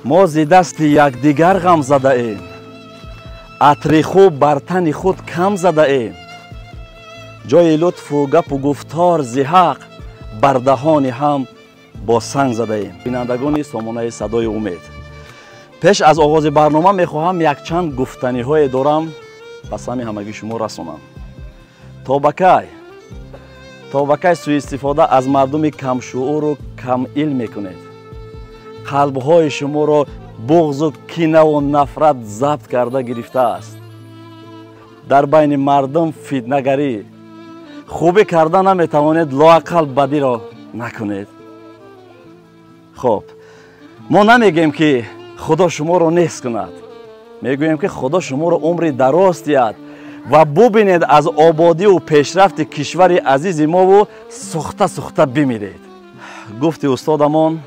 ما ز دست یکدیگر غم زده ایم، عطر خوب بر تن خود کم زده ایم. جای لطف و گپ و گفتار ز حق بر دهان هم با سنگ زده ایم. بینندگان سامانه صدای امید، پیش از آغاز برنامه میخواهم یک چند گفتنی های دارم به سمع همگی شما رسانم. تا بکی سوء استفاده از مردم کم شعور و کم علم میکنید. قلب های شما را بغض و کینه و نفرت ضبط کرده گرفته است. در بین مردم فتنه‌گری، خوبی کرده نمیتوانید، لااقل بدی را نکنید. خب ما نمیگیم که خدا شما را نیست کند، میگوییم که خدا شما را عمر دراز دهد و ببینید از آبادی و پیشرفت کشور عزیز ما و سخته بمیرید. گفتی استادمان،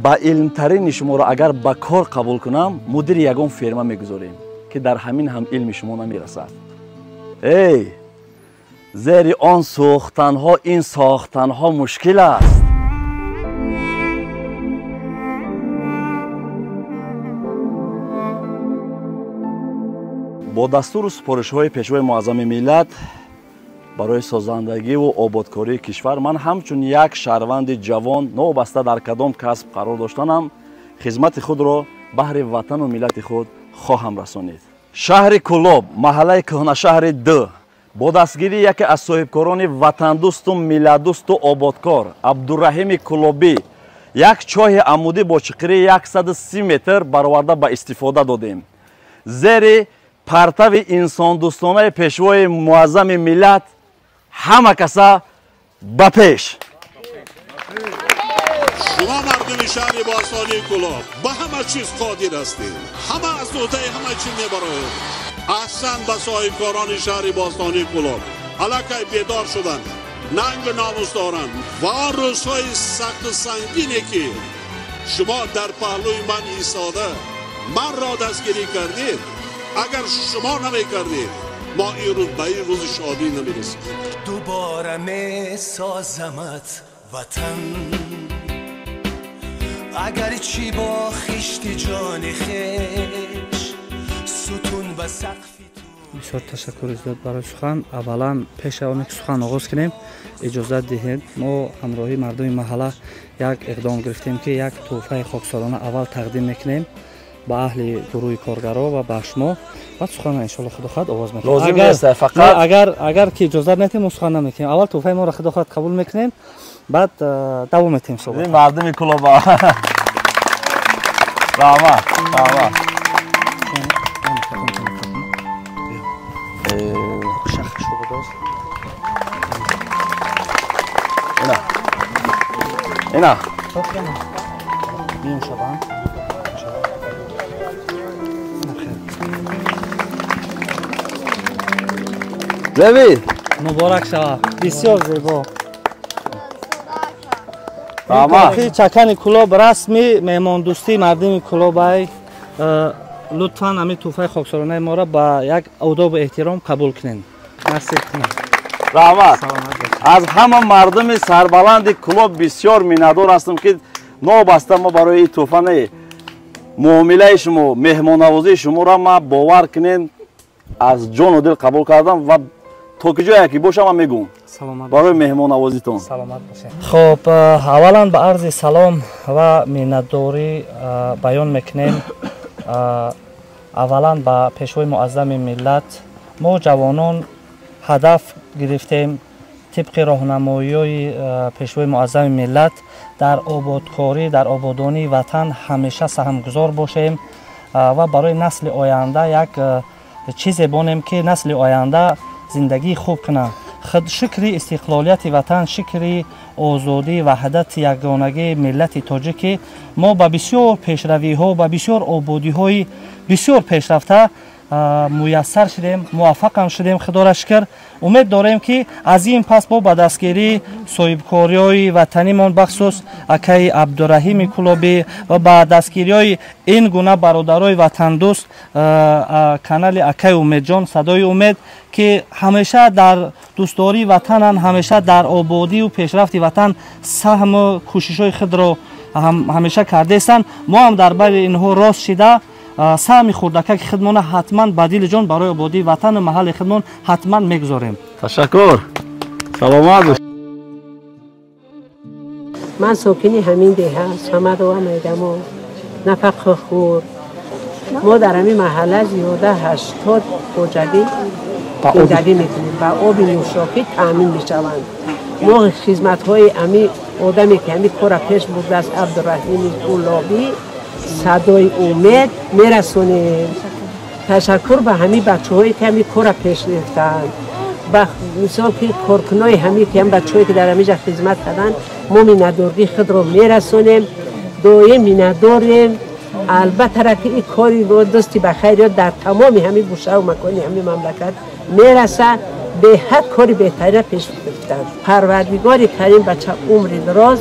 با علم ترین شما را اگر به کار قبول کنم مدیر یگان فرما میگذاریم که در همین هم علم شما نمیرسد. ای زیر آن ساختن ها این ساختن ها مشکل است. با دستور و سپارش های پیشوای معظم ملت برای سازندگی و آبادکاری کشور، من همچون یک شهروند جوان نوبسته در کدام کسب قرار داشتنم خدمت خود را بهر وطن و ملت خود خواهم رسانید. شهر کلاب، محله کهنه شهر 2، با دستگیری یکی از صاحبکاران وطن دوست و ملت دوست و آبادکار عبدالرحیم کلابی، یک چاه عمودی با چقری 130 متر برآورده به استفاده دادیم. زیر پرتو انسان دوستانه پیشوای معظم ملت همه کسا به پیش. شما مردم شهر باستانی کلاب به همه چیز قادر هستید، همه از نوته همه چیز میبراید. احسن به صاحبکاران شهر باستانی کلاب، علاقه بیدار شدن، ننگ و ناموس دارند و آن روزهای سخت و سنگینی که شما در پهلوی من ایستاده من را دستگیری کردید، اگر شما نمی کردید ما این روز به این روز شادی نمی رسید. دوباره می سازمت وطن، اگر چی با خشت جان خیش ستون و سقفی تو. بسیار تشکر زیاد برای سخن. اولا پیش از آنکه سخن آغاز کنیم اجازه دهید ما همراهی مردم محله یک اقدام گرفتیم که یک تحفه خاکسارانه اول تقدیم میکنیم به اهل گروه کارگرا و به شما. بعد سخن ان شاء الله خدا خواهد آغاز میکنیم. لازم نیست فقط اگر که اجازه ندیم ما سخن نمیکنیم. اول تحفه ما را خدا خواهد قبول میکنیم، بعد دوام میتیم صحبت. مردم کلابا رحمت اینا بیام شبان زبید مبارک شود. بسیار زیبا. رحمت چکن کلاب رسمی مهمان دوستی مردم کلاب، لطفاً همین تحفه خاکسارانه ما را با یک آداب و احترام قبول کنین. مرسی. رحمت از همه مردم سربلند کلاب بسیار میندار هستم که نوبسته ما برای این تحفه معامله شما، مهمان نوازی شما را ما باور کنین از جان و دل قبول کردم و تا که جایی که باشم میگم برای مهمان نوازیتون. سلامت باشین. خب اولا به عرض سلام و منتداری بیان میکنیم. اولا با پیشوای معظم ملت ما جوانان هدف گرفتیم طبق راهنمایی پیشوای معظم ملت در آبادکاری، در آبادانی وطن همیشه سهمگزار باشیم و برای نسل آینده یک چیزی بانیم که نسل آینده زندگی خوب کنه. شکر استقلالیت وطن، شکر آزادی وحدت یگانگی ملت تاجیک ما با بسیار پیشروی ها و بسیار آبادی های بسیار پیشرفته میسر شدیم، موفق هم شدیم. خدا را شکر. امید داریم که از این پس با به دستگیری صاحبکاری های وطنیمان بخصوص اکای عبدالرحیم کلابی و با دستگیری های این گونه برادرای وطن دوست کانال اکای امید جان صدای امید که همیشه در دوستداری وطن، همیشه در آبادی و پیشرفت وطن سهم و کوشش های خود را ҳамеша кардестанд. мо ҳам дар байни инҳо рост шида саҳми хурдакаки худмона ҳатман ба дили ҷон барои ободии ватану маҳалли худмон ҳатман мегузорем. ташаккур. саломат бош. من ساکنی همین دیه هست همه دو هم ایدمو نفق خور ما در همین محله زیاده 80 خوجگی خوجگی میکنیم و آب نوشابه تامین میشوند. ما خدمت های امی آدمی که همی کار پیش برده است عبدالرحیم قلابی صدای امید میرسونیم. تشکر به همین بچه هایی که همی کار پیش رفتن. با مثال که کارکنای همی که هم بچه‌ای که در همیجا خدمت کردن ما مینداری خود رو میرسونیم. دایم مینداریم. البته را که این کاری رو دستی بخیر در تمام همین بوشه و مکانی همین مملکت میرسه به هر کاری بهتره پیش رفتن. پروردگار کریم بچه عمر دراز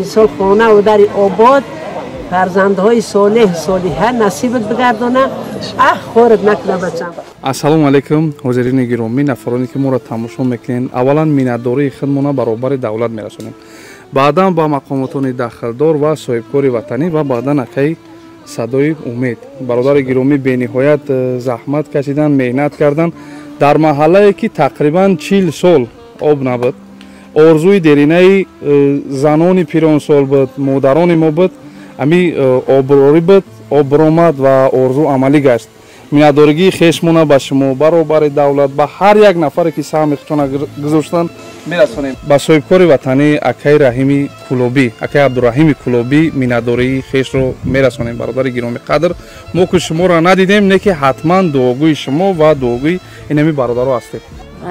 مثال خانه و در آباد فرزندهای صالحه نصیبت بگردانه خورد نکنه بچه. ассалому алайкум ҳозирини гиромӣ, нафароне ки моро тамошо мекунед, аввалан миннатдории худмона баробари давлат мерасонем. баъдан ба мақомотони дахлдор ва соҳибкори ватанӣ ва баъдан акаи садои умед. бародари гиромӣ бениҳоят заҳмат кашидан, меҳнат кардан дар маҳаллае ки тақрибан 40 сол об набуд. орзуи деринаи занони пиронсол буд, модарони мо буд, ами оброрӣ буд, об биромад ва орзу амалӣ гашт. миннатдоригии хешмона ба шумо баробари давлат ба ҳар як нафаре ки саҳми худшона гузоштанд мерасонем. ба соҳибкори ватанӣ акаи раҳими кулобӣ, акаи абдураҳими кулобӣ миннатдории хешро мерасонем. бародари гироми қадр, мо ки шуморо надидем, не ки ҳатман дуогӯи шумо ва дуогӯи инами бародаро ҳастем.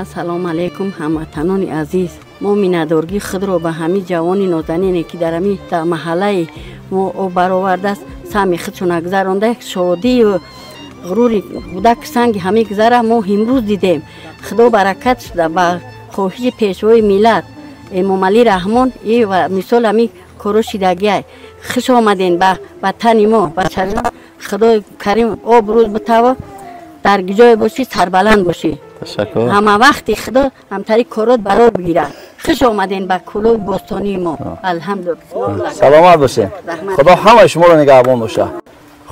ассалому алайкум ҳамватанони азиз. мо миннатдоригии худро ба ҳамин ҷавони нозанине ки дар ҳамин маҳаллаи мо баровардааст саҳми худшона гузаронда шодию ғурури кӯдак санги ҳамин гузара мо имрӯз дидем. худо баракат шуда ба хоҳиши пешвои миллат эмомалӣ раҳмон ва мисол ҳамин коро шидагиай хуш омаден ба ватани мо ба чарон. худои карим обрӯз битава дар ҷое бошӣ, сарбаланд бошӣ. ҳама вақти худо ҳамтари корот барор бигирад. хуш омаден ба кӯлои бостонии мо. алҳамдулилла. саломат бошед. худо ҳамаи шуморо нигаҳбон бошад.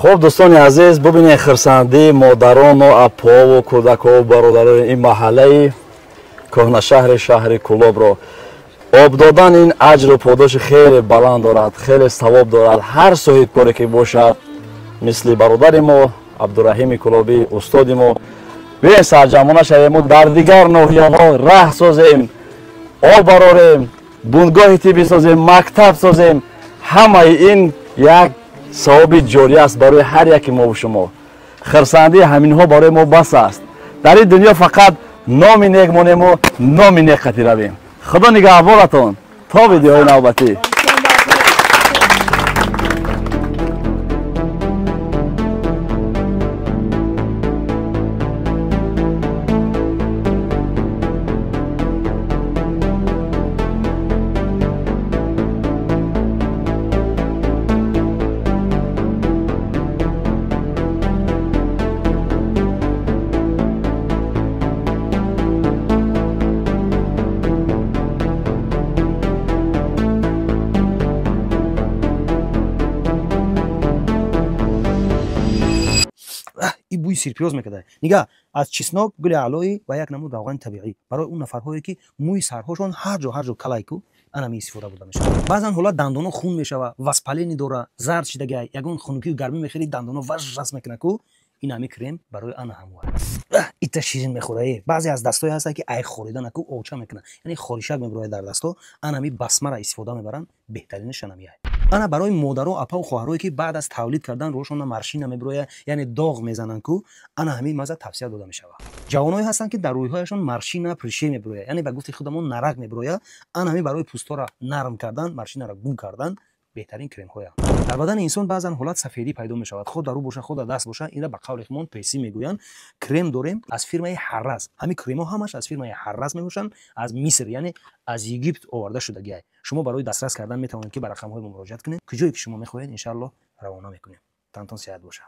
خب دوستان عزیز ببینید خرسندی مادران و اپا و کودک و برادران این محله کهنه شهر کلوب رو آب دادن این اجر و پاداش خیلی بلند دارد، خیلی ثواب دارد. هر صاحب کاری که باشد مثل برادر ما عبدالرحیم کلوبی استاد ما بیاین سرجمانه شویم و در دیگر ناحیه‌ها راه سازیم، آب براریم، بنگاه طبی سازیم، مکتب سازیم. همه این یک ثواب جاری است برای هر یکی ما و شما. خرسندی همینها برای ما بس است. در این دنیا فقط نام نیک مانیم و نام نیک خطی رویم. خدا نگهبانتان تا ویدیوهای نوبتی. این بوی سرپیاز میکده. نگاه از چسناک گل علایی و یک نمود روغن طبیعی برای اون نفرهایی که موی سرهاشون هر جا کلایکو انمی استفاده بوده میشه. بعضن حالا دندونا خون میشه و وسپالینی داره، زرد شدگی، یگون خونکی و گرمی میخوری دندونا وش رس میکنه کو این همی کرم برای آن هموار. ایت شیرین میخوره. بعضی از دستای هست که ای خوریدن کو اوچا میکنه. یعنی خوریشک میبره در دستا، انمی بسمه را استفاده میبرن، بهترینش انمیه. انا برای مادر و اپا و خواهرایی که بعد از تولید کردن روشون مارشین میبره، یعنی داغ میزنن کو انا همین مزه توصیه داده میشه. جوانایی هستن که در رویهایشون مارشین پرشه میبره، یعنی به گفت خودمون نرق میبره. انا همین برای پوستا را نرم کردن، مارشین را گم کردن بهترین کرم های. در بدن انسان بعضن حالت سفیدی پیدا می شود. خود درو باشه، خود دست باشه. اینا به قول خودمون پیسی میگوین. کرم داریم از فرمای حرز. همین کرم ها همش از فرمای حرز میباشن، از مصر یعنی از یگیپت آورده شده. شما برای دسترس کردن میتونید که به رقم های مراجعه کنید. کجایی که شما میخواهید ان شاء الله روانه میکنیم. تنتون سعادت باشه.